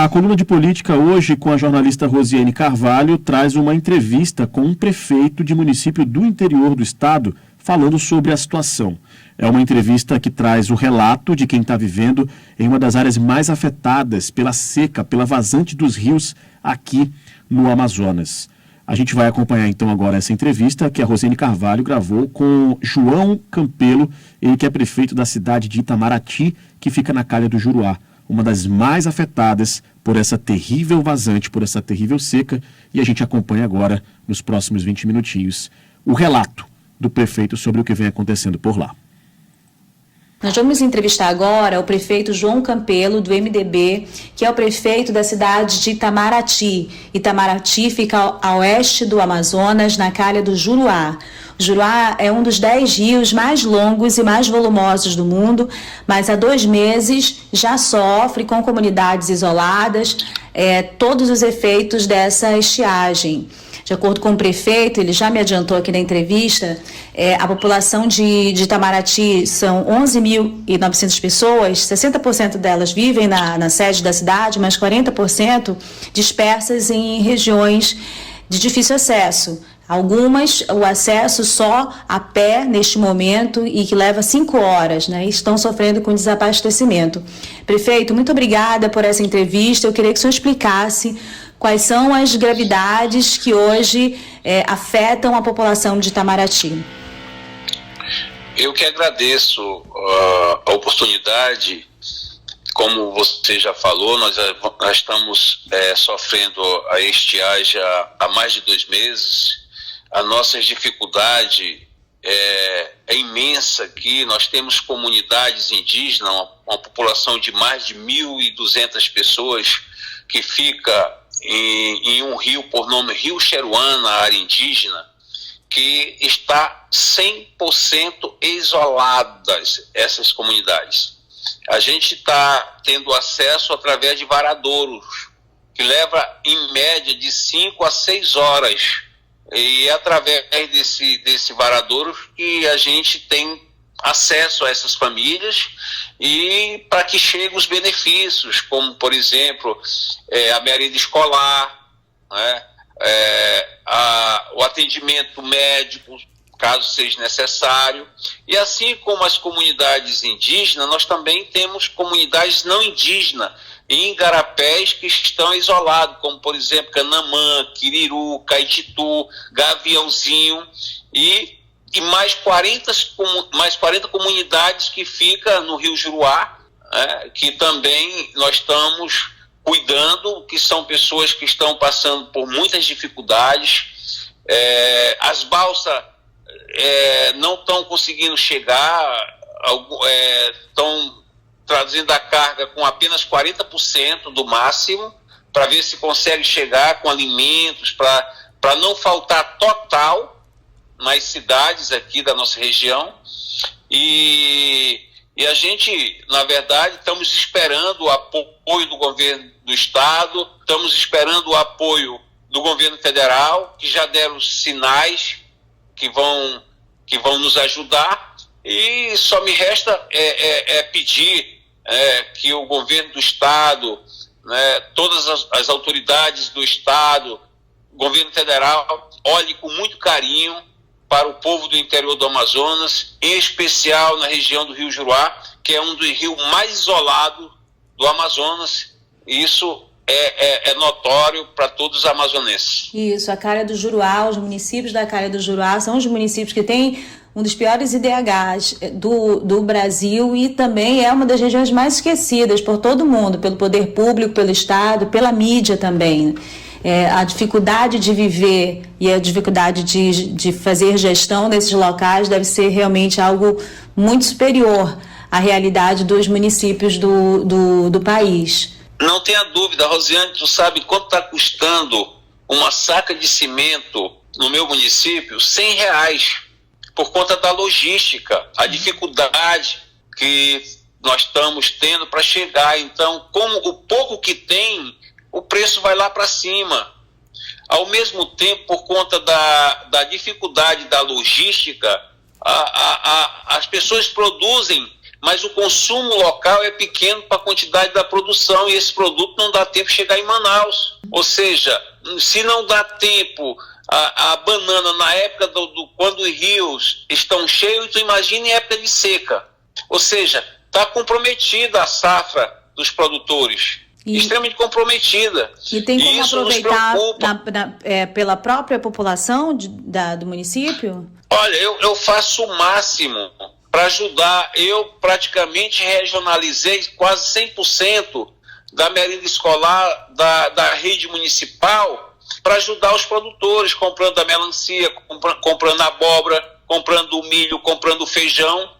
A coluna de política hoje com a jornalista Rosiane Carvalho traz uma entrevista com um prefeito de município do interior do estado falando sobre a situação. É uma entrevista que traz o relato de quem está vivendo em uma das áreas mais afetadas pela seca, pela vazante dos rios aqui no Amazonas. A gente vai acompanhar então agora essa entrevista que a Rosiane Carvalho gravou com João Campelo, ele que é prefeito da cidade de Itamaraty, que fica na Calha do Juruá, uma das mais afetadas por essa terrível vazante, por essa terrível seca, e a gente acompanha agora, nos próximos 20 minutinhos, o relato do prefeito sobre o que vem acontecendo por lá. Nós vamos entrevistar agora o prefeito João Campelo, do MDB, que é o prefeito da cidade de Itamaraty. Itamaraty fica a oeste do Amazonas, na Calha do Juruá. O Juruá é um dos 10 rios mais longos e mais volumosos do mundo, mas há 2 meses já sofre com comunidades isoladas todos os efeitos dessa estiagem. De acordo com o prefeito, ele já me adiantou aqui na entrevista, a população de Itamaraty são 11.900 pessoas, 60% delas vivem na sede da cidade, mas 40% dispersas em regiões de difícil acesso. Algumas, o acesso só a pé neste momento e que leva 5 horas, né? Estão sofrendo com desabastecimento. Prefeito, muito obrigada por essa entrevista. Eu queria que o senhor explicasse quais são as gravidades que hoje afetam a população de Itamaraty. Eu que agradeço a oportunidade. Como você já falou, nós estamos sofrendo a estiagem há mais de 2 meses. A nossa dificuldade é imensa aqui. Nós temos comunidades indígenas, uma população de mais de 1.200 pessoas que fica em um rio por nome Rio Xeruana, na área indígena, que está 100% isoladas, essas comunidades. A gente está tendo acesso através de varadouros, que leva em média de 5 a 6 horas. E é através desse varadouro que a gente tem acesso a essas famílias e para que cheguem os benefícios, como, por exemplo, a merenda escolar, né? O atendimento médico, caso seja necessário. E assim como as comunidades indígenas, nós também temos comunidades não indígenas em igarapés que estão isolados, como por exemplo Canamã, Quiriru, Caititu, Gaviãozinho e mais 40 comunidades que ficam no Rio Juruá, que também nós estamos cuidando, que são pessoas que estão passando por muitas dificuldades. As balsas não estão conseguindo chegar, estão traduzindo a carga com apenas 40% do máximo, para ver se consegue chegar com alimentos, para não faltar total nas cidades aqui da nossa região. E a gente, na verdade, estamos esperando o apoio do governo do estado, estamos esperando o apoio do governo federal, que já deram sinais que vão nos ajudar, e só me resta pedir que o governo do estado, né, todas as autoridades do estado, governo federal, olhe com muito carinho para o povo do interior do Amazonas, em especial na região do Rio Juruá, que é um dos rios mais isolados do Amazonas, e isso é notório para todos os amazonenses. Isso, a Calha do Juruá, os municípios da Calha do Juruá são os municípios que têm um dos piores IDHs do Brasil e também é uma das regiões mais esquecidas por todo mundo, pelo poder público, pelo Estado, pela mídia também. A dificuldade de viver e a dificuldade de fazer gestão desses locais deve ser realmente algo muito superior à realidade dos municípios do país. Não tenha dúvida, Rosiane, tu sabe quanto está custando uma saca de cimento no meu município? R$100, por conta da logística, a dificuldade que nós estamos tendo para chegar. Então, como o pouco que tem, o preço vai lá para cima. Ao mesmo tempo, por conta da dificuldade da logística, as pessoas produzem mas o consumo local é pequeno para a quantidade da produção e esse produto não dá tempo de chegar em Manaus. Ou seja, se não dá tempo a banana na época quando os rios estão cheios, tu imagina em época de seca. Ou seja, está comprometida a safra dos produtores. Extremamente comprometida. E tem como aproveitar pela própria população do município? Olha, eu faço o máximo para ajudar. Eu praticamente regionalizei quase 100% da merenda escolar da rede municipal para ajudar os produtores, comprando a melancia, comprando a abóbora, comprando o milho, comprando o feijão,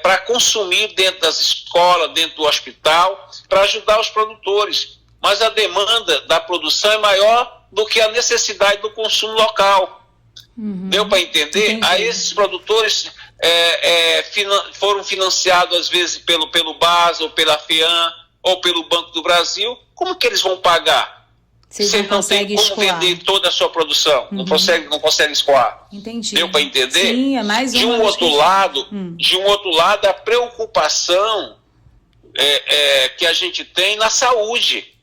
para consumir dentro das escolas, dentro do hospital, para ajudar os produtores. Mas a demanda da produção é maior do que a necessidade do consumo local. Deu para entender? Entendi. Aí esses produtores foram financiados às vezes pelo BASA, ou pela FEAM, ou pelo Banco do Brasil. Como que eles vão pagar? Se não tem como vender toda a sua produção, não consegue escoar. Entendi. Deu para entender? Sim, é mais de um outro lado, a preocupação que a gente tem na saúde.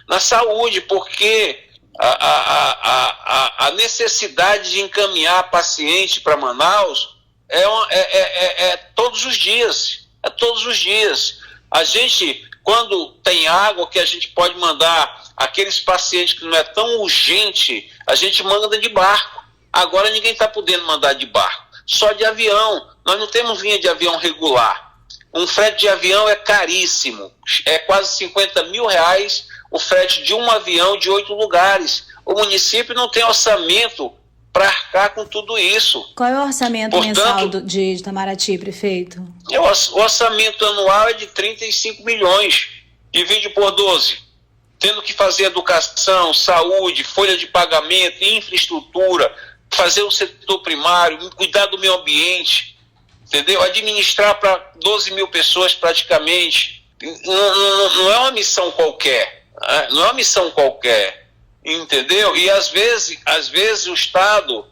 Na saúde, porque a necessidade de encaminhar paciente para Manaus é todos os dias. É todos os dias. A gente, quando tem água que a gente pode mandar aqueles pacientes que não é tão urgente, a gente manda de barco. Agora ninguém está podendo mandar de barco, só de avião. Nós não temos linha de avião regular. Um frete de avião é caríssimo, é quase 50 mil reais o frete de um avião de 8 lugares. O município não tem orçamento para arcar com tudo isso. Qual é o orçamento mensal de Itamaraty, prefeito? O orçamento anual é de 35 milhões, divide por 12. Tendo que fazer educação, saúde, folha de pagamento, infraestrutura, fazer o setor primário, cuidar do meio ambiente, entendeu? Administrar para 12 mil pessoas praticamente. Não é uma missão qualquer, não é uma missão qualquer, entendeu? E às vezes o Estado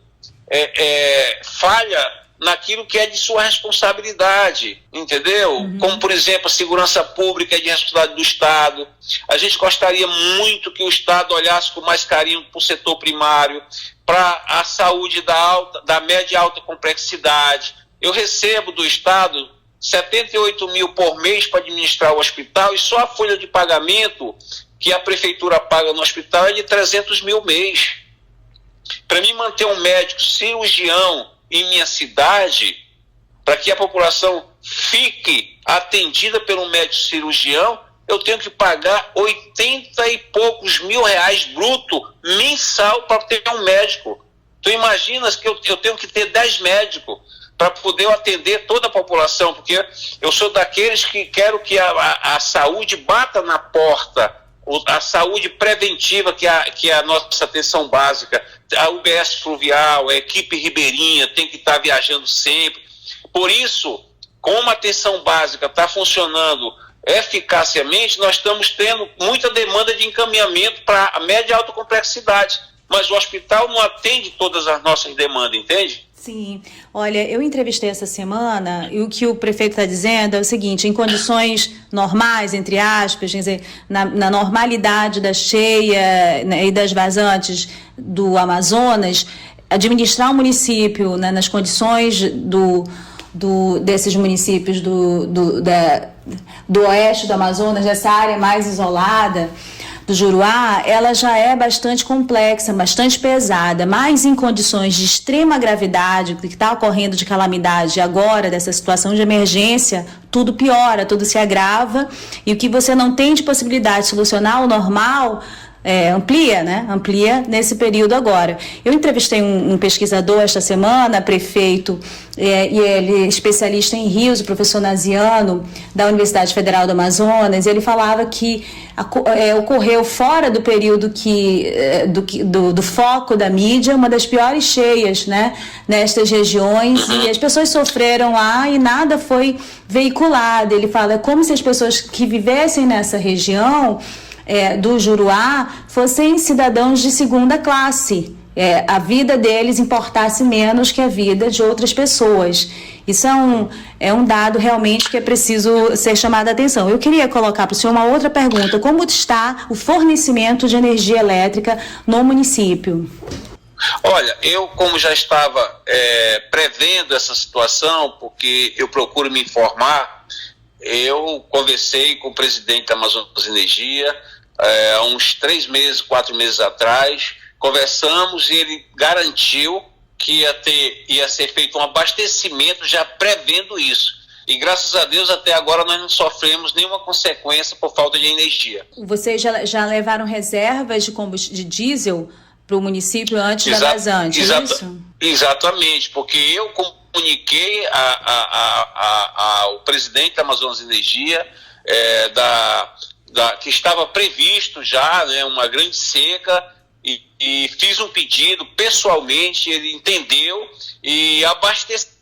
falha naquilo que é de sua responsabilidade, entendeu? Como, por exemplo, a segurança pública é de responsabilidade do Estado. A gente gostaria muito que o Estado olhasse com mais carinho para o setor primário, para a saúde da média e alta complexidade. Eu recebo do Estado 78 mil por mês para administrar o hospital e só a folha de pagamento que a prefeitura paga no hospital é de 300 mil mês. Para mim manter um médico cirurgião em minha cidade, para que a população fique atendida pelo médico cirurgião, eu tenho que pagar 80 e poucos mil reais bruto mensal para ter um médico. Tu imaginas que eu tenho que ter 10 médicos para poder atender toda a população, porque eu sou daqueles que quero que a saúde bata na porta, a saúde preventiva, que é a nossa atenção básica, a UBS Fluvial, a equipe ribeirinha tem que estar viajando sempre. Por isso, como a atenção básica está funcionando eficacemente, nós estamos tendo muita demanda de encaminhamento para a média e alta complexidade, mas o hospital não atende todas as nossas demandas, entende? Sim. Olha, eu entrevistei essa semana e o que o prefeito está dizendo é o seguinte: em condições normais, entre aspas, quer dizer, na normalidade da cheia, né, e das vazantes do Amazonas, administrar o município, né, nas condições desses municípios do oeste do Amazonas, dessa área mais isolada do Juruá, ela já é bastante complexa, bastante pesada, mas em condições de extrema gravidade, que está ocorrendo de calamidade agora, dessa situação de emergência, tudo piora, tudo se agrava, e o que você não tem de possibilidade de solucionar o normal, amplia, né? Amplia nesse período agora. Eu entrevistei um pesquisador esta semana, prefeito, e ele é especialista em rios, o professor Naziano, da Universidade Federal do Amazonas, e ele falava que ocorreu fora do período do foco da mídia, uma das piores cheias, né, nestas regiões, e as pessoas sofreram lá e nada foi veiculado. Ele fala, é como se as pessoas que vivessem nessa região do Juruá fossem cidadãos de segunda classe. A vida deles importasse menos que a vida de outras pessoas. Isso é um dado realmente que é preciso ser chamado a atenção. Eu queria colocar para o senhor uma outra pergunta. Como está o fornecimento de energia elétrica no município? Olha, eu como já estava prevendo essa situação, porque eu procuro me informar, eu conversei com o presidente da Amazonas Energia há uns 3 meses, 4 meses atrás, conversamos e ele garantiu que ia ser feito um abastecimento já prevendo isso. E graças a Deus até agora nós não sofremos nenhuma consequência por falta de energia. Vocês já levaram reservas de diesel para o município antes da vazante, é isso? Exatamente, porque eu comuniquei ao presidente da Amazonas Energia que estava previsto já, né, uma grande seca e fiz um pedido pessoalmente, ele entendeu e abasteceu.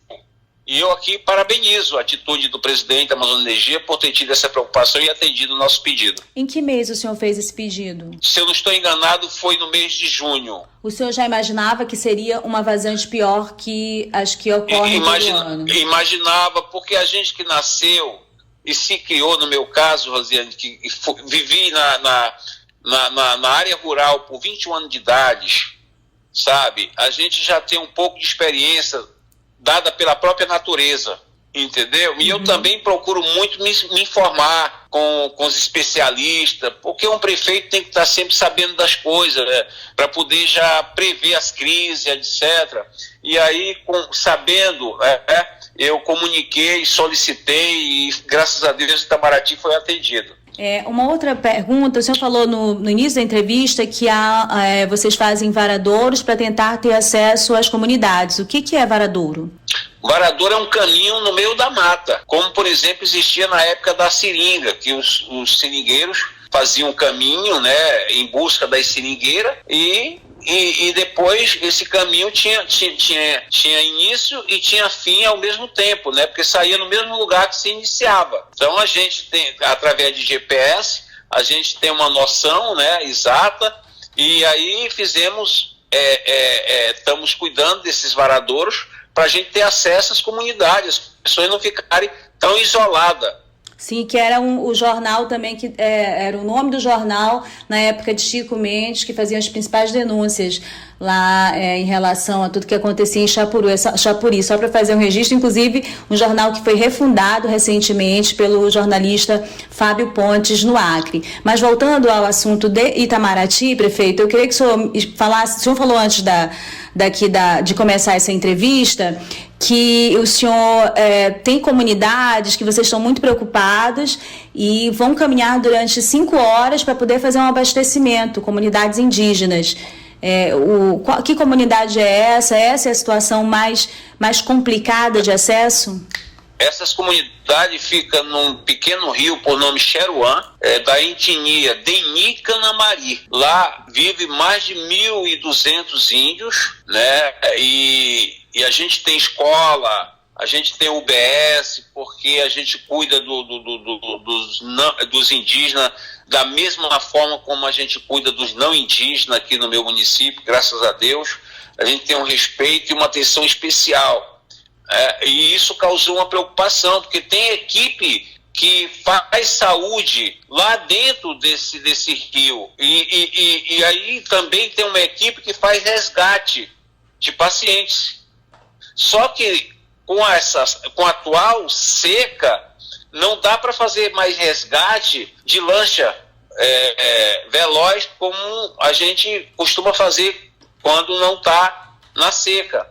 E eu aqui parabenizo a atitude do presidente da Amazonas Energia por ter tido essa preocupação e atendido o nosso pedido. Em que mês o senhor fez esse pedido? Se eu não estou enganado, foi no mês de junho. O senhor já imaginava que seria uma vazante pior que as que ocorrem todo ano? Imaginava, porque a gente que nasceu e se criou, no meu caso, Rosiane, que vivi na área rural por 21 anos de idade, sabe? A gente já tem um pouco de experiência dada pela própria natureza, entendeu? E eu também procuro muito me informar com os especialistas, porque um prefeito tem que estar sempre sabendo das coisas, né? Para poder já prever as crises, etc. E aí, sabendo, eu comuniquei, solicitei e graças a Deus Itamaraty foi atendido. Uma outra pergunta, o senhor falou no início da entrevista que vocês fazem varadouros para tentar ter acesso às comunidades. O que é varadouro? Varadouro é um caminho no meio da mata, como por exemplo existia na época da seringa, que os seringueiros faziam um caminho, né, em busca das seringueiras e depois esse caminho tinha início e tinha fim ao mesmo tempo, né? Porque saía no mesmo lugar que se iniciava. Então a gente tem, através de GPS, a gente tem uma noção, né, exata, e aí estamos cuidando desses varadouros para a gente ter acesso às comunidades, as pessoas não ficarem tão isoladas. Sim, que era o jornal também, que era o nome do jornal na época de Chico Mendes, que fazia as principais denúncias lá em relação a tudo que acontecia em Chapuri. Só para fazer um registro, inclusive um jornal que foi refundado recentemente pelo jornalista Fábio Pontes no Acre. Mas voltando ao assunto de Itamaraty, prefeito, eu queria que o senhor falasse, o senhor falou antes de começar essa entrevista, que o senhor tem comunidades que vocês estão muito preocupados e vão caminhar durante 5 horas para poder fazer um abastecimento, comunidades indígenas. Que comunidade é essa? Essa é a situação mais complicada de acesso? Essas comunidades ficam num pequeno rio por nome Xeruã, da etnia Deni Canamari. Lá vive mais de 1.200 índios, né? E a gente tem escola, a gente tem UBS, porque a gente cuida dos indígenas da mesma forma como a gente cuida dos não indígenas aqui no meu município, graças a Deus. A gente tem um respeito e uma atenção especial. E isso causou uma preocupação, porque tem equipe que faz saúde lá dentro desse rio. E aí também tem uma equipe que faz resgate de pacientes. Só que com a atual seca, não dá para fazer mais resgate de lancha veloz como a gente costuma fazer quando não está na seca.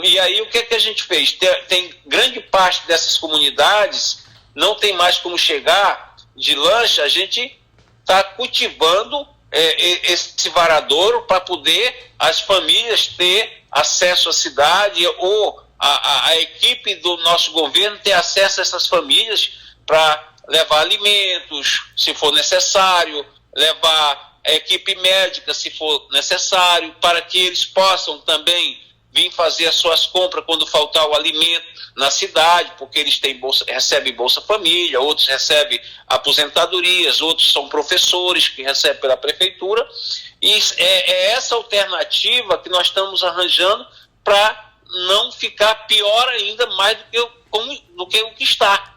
E aí o que a gente fez? Tem grande parte dessas comunidades não tem mais como chegar de lancha. A gente está cultivando esse varadouro para poder as famílias ter acesso à cidade, ou a equipe do nosso governo ter acesso a essas famílias para levar alimentos, se for necessário, levar a equipe médica, se for necessário, para que eles possam também vir fazer as suas compras quando faltar o alimento na cidade, porque eles recebem Bolsa Família, outros recebem aposentadorias, outros são professores que recebem pela prefeitura. E é essa alternativa que nós estamos arranjando para não ficar pior ainda mais do que o que está.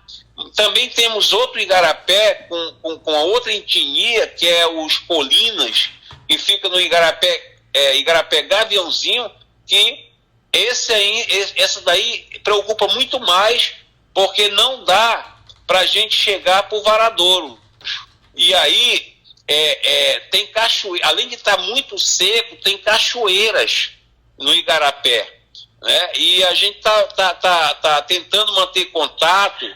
Também temos outro igarapé com a outra etnia, que é os Colinas, que fica no Igarapé Gaviãozinho, que essa daí preocupa muito mais, porque não dá para a gente chegar para o Varadouro. E aí tem cachoeira, além de estar muito seco, tem cachoeiras no Igarapé, né? E a gente tá tentando manter contato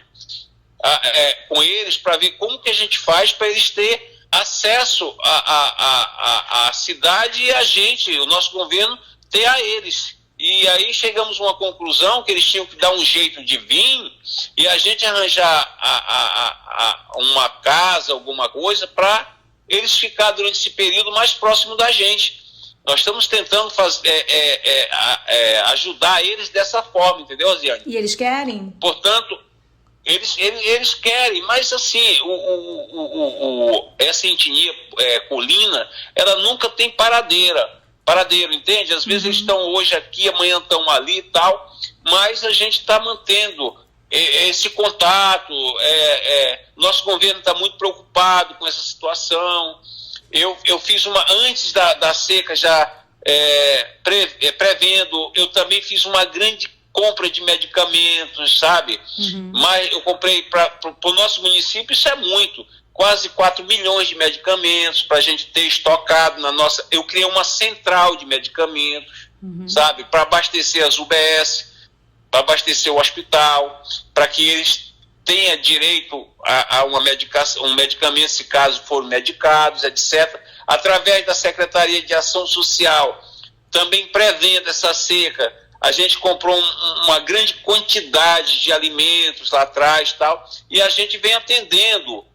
com eles para ver como que a gente faz para eles terem acesso à cidade e a gente, o nosso governo, ter a eles. E aí chegamos a uma conclusão que eles tinham que dar um jeito de vir e a gente arranjar uma casa, alguma coisa, para eles ficar durante esse período mais próximo da gente. Nós estamos tentando ajudar eles dessa forma, entendeu, Rosiane? E eles querem? Portanto, eles querem, mas assim, essa etnia colina, ela nunca tem paradeiro, entende? Às vezes eles estão hoje aqui, amanhã estão ali e tal, mas a gente está mantendo esse contato. Nosso governo está muito preocupado com essa situação. Eu fiz antes da seca, já prevendo, eu também fiz uma grande compra de medicamentos, sabe? Mas eu comprei para o nosso município, isso é muito, quase 4 milhões de medicamentos para a gente ter estocado na nossa... Eu criei uma central de medicamentos, sabe? Para abastecer as UBS, para abastecer o hospital, para que eles tenham direito a um medicamento, se caso forem medicados, etc. Através da Secretaria de Ação Social, também prevendo essa seca, a gente comprou uma grande quantidade de alimentos lá atrás e tal, e a gente vem atendendo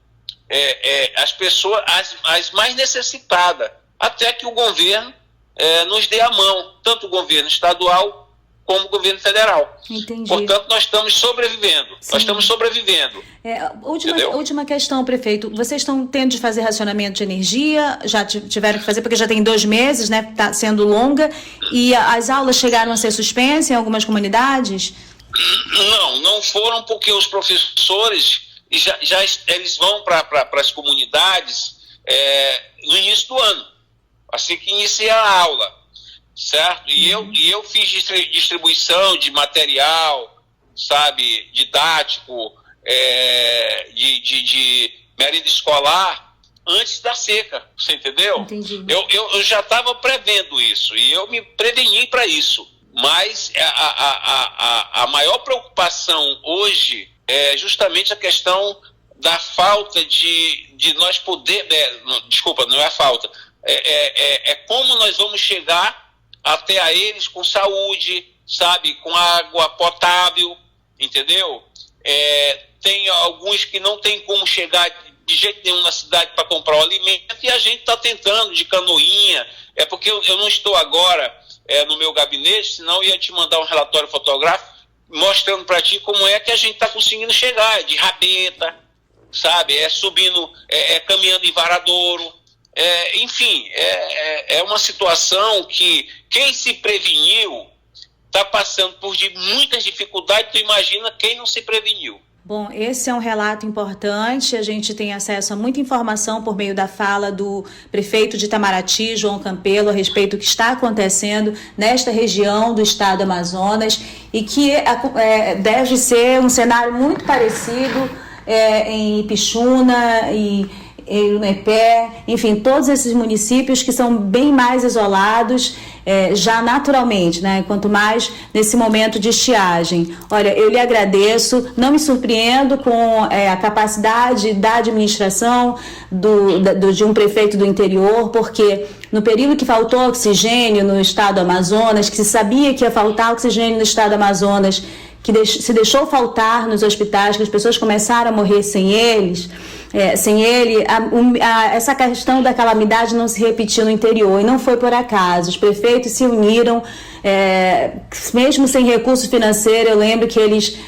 as pessoas, as mais necessitadas, até que o governo nos dê a mão, tanto o governo estadual como o governo federal. Entendi. Portanto, nós estamos sobrevivendo. Sim. Nós estamos sobrevivendo. Última questão, prefeito. Vocês estão tendo de fazer racionamento de energia? Já tiveram que fazer, porque já tem 2 meses, né? Está sendo longa. E as aulas chegaram a ser suspensas em algumas comunidades? Não foram, porque os professores eles vão para as comunidades no início do ano, assim que inicia a aula. Certo? E eu fiz distribuição de material, sabe, didático, de merenda escolar antes da seca, você entendeu? Entendi. Eu já estava prevendo isso e eu me preveni para isso, mas a maior preocupação hoje é justamente a questão da falta de nós poder... desculpa, não é a falta, é como nós vamos chegar até a eles com saúde, sabe, com água potável, entendeu? Tem alguns que não tem como chegar de jeito nenhum na cidade para comprar o alimento, e a gente está tentando de canoinha, porque eu não estou agora no meu gabinete, senão eu ia te mandar um relatório fotográfico mostrando para ti como é que a gente está conseguindo chegar, de rabeta, sabe, subindo, caminhando em Varadouro. Enfim, é uma situação que quem se preveniu está passando por muitas dificuldades. Tu imagina quem não se preveniu. Bom, esse é um relato importante. A gente tem acesso a muita informação por meio da fala do prefeito de Itamaraty, João Campelo, a respeito do que está acontecendo nesta região do estado do Amazonas, e que deve ser um cenário muito parecido em Ipixuna e Unepé, enfim, todos esses municípios que são bem mais isolados já naturalmente, né? Quanto mais nesse momento de estiagem. Olha, eu lhe agradeço, não me surpreendo com a capacidade da administração de um prefeito do interior, porque no período que faltou oxigênio no estado do Amazonas, que se sabia que ia faltar oxigênio no estado do Amazonas, que se deixou faltar nos hospitais, que as pessoas começaram a morrer sem ele, essa questão da calamidade não se repetiu no interior, e não foi por acaso. Os prefeitos se uniram, mesmo sem recurso financeiro. Eu lembro que eles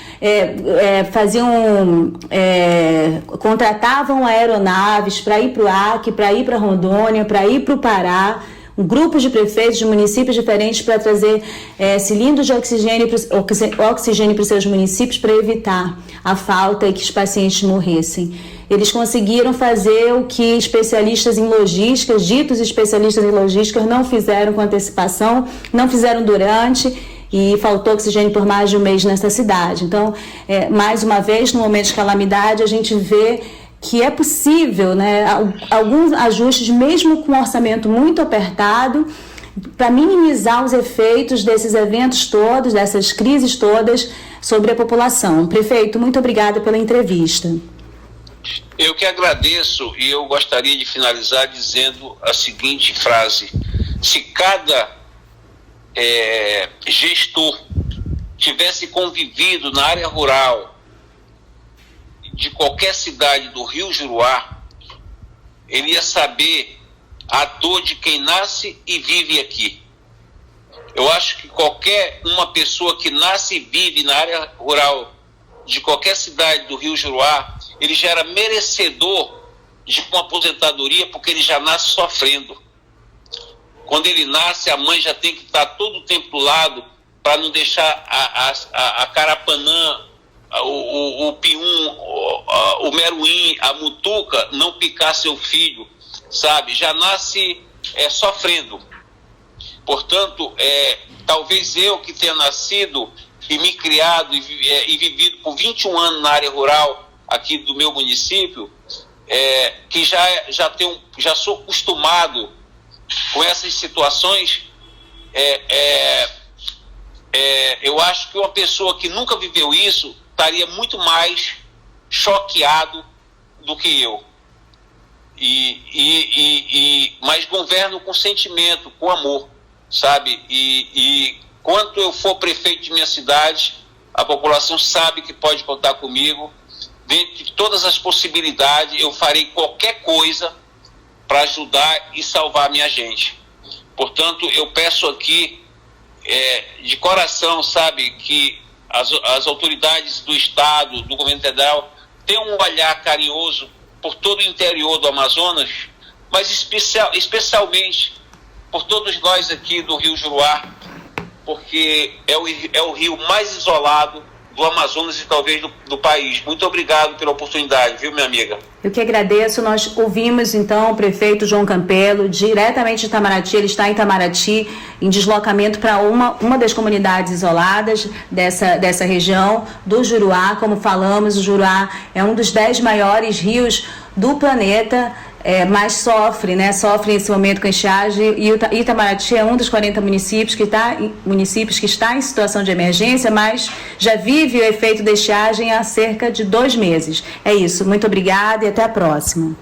contratavam aeronaves para ir para o Acre, para ir para Rondônia, para ir para o Pará. um grupo de prefeitos de municípios diferentes para trazer cilindros de oxigênio para os seus municípios para evitar a falta e que os pacientes morressem. Eles conseguiram fazer o que especialistas em logística, ditos especialistas em logística, não fizeram com antecipação, não fizeram durante, e faltou oxigênio por mais de um mês nessa cidade. Então, mais uma vez, no momento de calamidade, a gente vê que é possível, né, alguns ajustes, mesmo com um orçamento muito apertado, para minimizar os efeitos desses eventos todos, dessas crises todas, sobre a população. Prefeito, muito obrigada pela entrevista. Eu que agradeço, e eu gostaria de finalizar dizendo a seguinte frase: se cada gestor tivesse convivido na área rural de qualquer cidade do Rio Juruá, ele ia saber a dor de quem nasce e vive aqui. Eu acho que qualquer uma pessoa que nasce e vive na área rural de qualquer cidade do Rio Juruá, ele já era merecedor de uma aposentadoria, porque ele já nasce sofrendo. Quando ele nasce, a mãe já tem que estar todo o tempo do lado para não deixar a carapanã, o pium, o meruim, a mutuca não picar seu filho, sabe? Já nasce sofrendo. Portanto, talvez eu que tenha nascido e me criado e vivido por 21 anos na área rural aqui do meu município, que já sou acostumado com essas situações, eu acho que uma pessoa que nunca viveu isso estaria muito mais choqueado do que eu. Mas governo com sentimento, com amor, sabe? E quando eu for prefeito de minha cidade, a população sabe que pode contar comigo. Dentro de todas as possibilidades, eu farei qualquer coisa para ajudar e salvar a minha gente. Portanto, eu peço aqui, de coração, sabe, que as autoridades do Estado, do governo federal, tenham um olhar carinhoso por todo o interior do Amazonas, mas especialmente por todos nós aqui do Rio Juruá, porque é o rio mais isolado do Amazonas e talvez do país. Muito obrigado pela oportunidade, viu, minha amiga? Eu que agradeço. Nós ouvimos, então, o prefeito João Campelo, diretamente de Itamaraty. Ele está em Itamaraty, em deslocamento para uma das comunidades isoladas dessa região do Juruá. Como falamos, o Juruá é um dos 10 maiores rios do planeta, mas sofre nesse momento com estiagem, e Itamaraty é um dos 40 municípios que está em situação de emergência, mas já vive o efeito da estiagem há cerca de 2 meses. É isso, muito obrigada e até a próxima.